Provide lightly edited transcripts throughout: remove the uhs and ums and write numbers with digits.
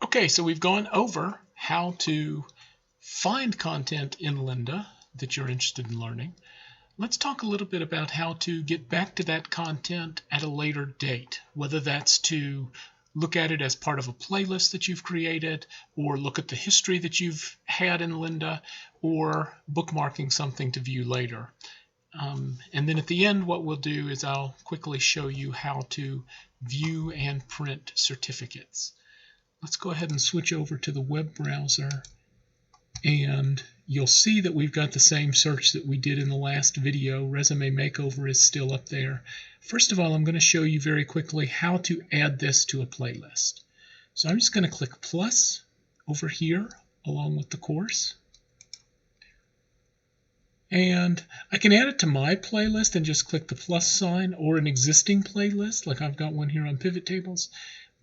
Okay, so we've gone over how to find content in Lynda that you're interested in learning. Let's talk a little bit about how to get back to that content at a later date, whether that's to look at it as part of a playlist that you've created, or look at the history that you've had in Lynda, or bookmarking something to view later. And then at the end, what we'll do is I'll quickly show you how to view and print certificates. Let's go ahead and switch over to the web browser, and you'll see that we've got the same search that we did in the last video. Resume Makeover is still up there. First of all, I'm going to show you very quickly how to add this to a playlist. So I'm just going to click plus over here along with the course. And I can add it to my playlist and just click the plus sign, or an existing playlist, like I've got one here on pivot tables.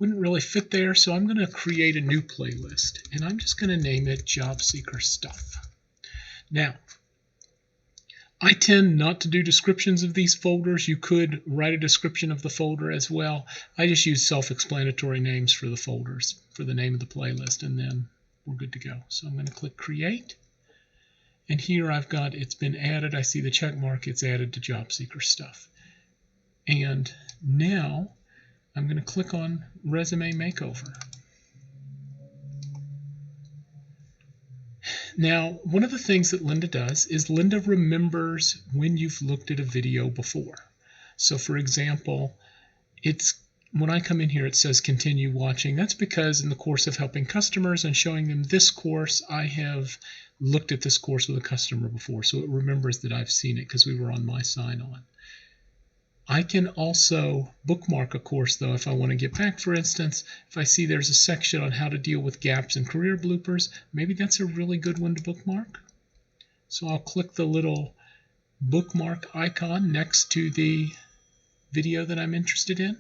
Wouldn't really fit there, so I'm going to create a new playlist, and I'm just going to name it Job Seeker Stuff. Now, I tend not to do descriptions of these folders. You could write a description of the folder as well. I just use self-explanatory names for the folders, for the name of the playlist, and then we're good to go. So I'm going to click Create, and here I've got it's been added. I see the check mark. It's added to Job Seeker Stuff. And now I'm going to click on Resume Makeover. Now, one of the things that Lynda does is Lynda remembers when you've looked at a video before. So for example, when I come in here, it says continue watching. That's because in the course of helping customers and showing them this course, I have looked at this course with a customer before. So it remembers that I've seen it because we were on my sign-on. I can also bookmark a course, though, if I want to get back. For instance, if I see there's a section on how to deal with gaps and career bloopers, maybe that's a really good one to bookmark. So I'll click the little bookmark icon next to the video that I'm interested in.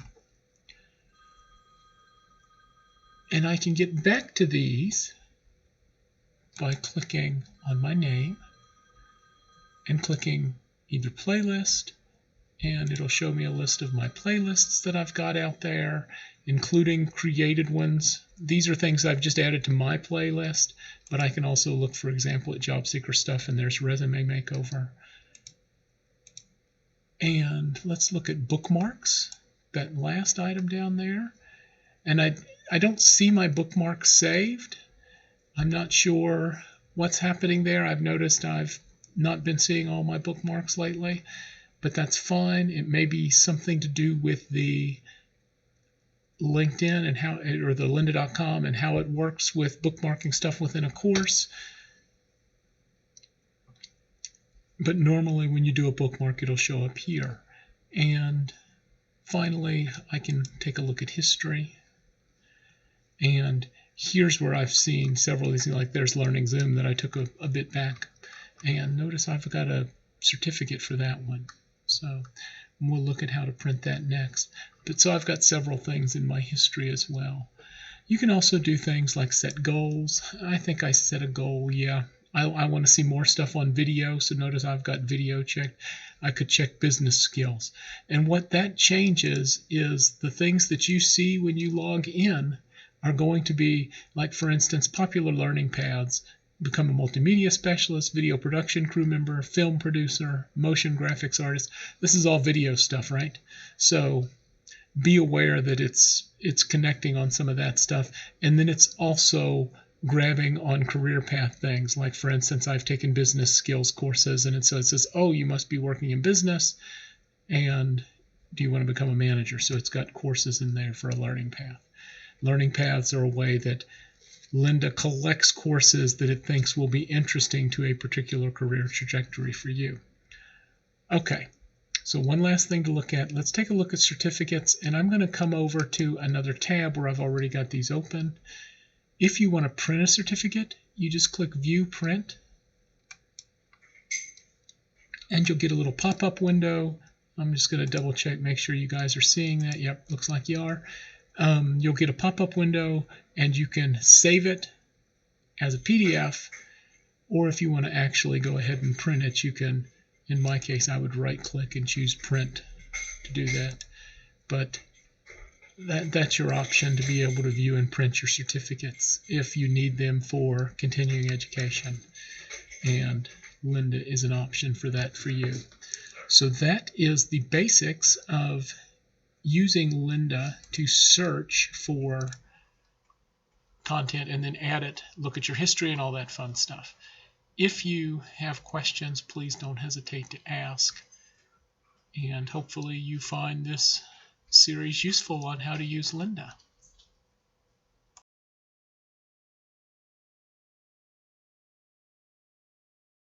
And I can get back to these by clicking on my name and clicking either playlist, and it'll show me a list of my playlists that I've got out there, including created ones. These are things I've just added to my playlist, but I can also look, for example, at Job Seeker Stuff, and there's Resume Makeover. And let's look at bookmarks, that last item down there. And I don't see my bookmarks saved. I'm not sure what's happening there. I've noticed I've not been seeing all my bookmarks lately. But that's fine. It may be something to do with the LinkedIn and how, or the lynda.com and how it works with bookmarking stuff within a course. But normally when you do a bookmark, it'll show up here. And finally, I can take a look at history. And here's where I've seen several of these things, like there's Learning Zoom that I took a bit back. And notice I've got a certificate for that one. So we'll look at how to print that next. But so I've got several things in my history as well. You can also do things like set goals. I think I set a goal, yeah. I want to see more stuff on video, so notice I've got video checked. I could check business skills. And what that changes is the things that you see when you log in are going to be, like for instance, popular learning paths. Become a multimedia specialist, video production crew member, film producer, motion graphics artist. This is all video stuff, right? So be aware that it's connecting on some of that stuff. And then it's also grabbing on career path things. Like for instance, I've taken business skills courses, and so it says, oh, you must be working in business, and do you want to become a manager? So it's got courses in there for a learning path. Learning paths are a way that Lynda collects courses that it thinks will be interesting to a particular career trajectory for you. Okay, so one last thing to look at. Let's take a look at certificates, and I'm going to come over to another tab where I've already got these open. If you want to print a certificate, you just click View Print, and you'll get a little pop-up window. I'm just going to double check, make sure you guys are seeing that. Yep, looks like you are. You'll get a pop-up window, and you can save it as a PDF, or if you want to actually go ahead and print it, you can. In my case, I would right-click and choose Print to do that. But that's your option to be able to view and print your certificates if you need them for continuing education. And Lynda is an option for that for you. So that is the basics of using Lynda to search for content and then add it, look at your history and all that fun stuff. If you have questions, please don't hesitate to ask. And hopefully you find this series useful on how to use Lynda.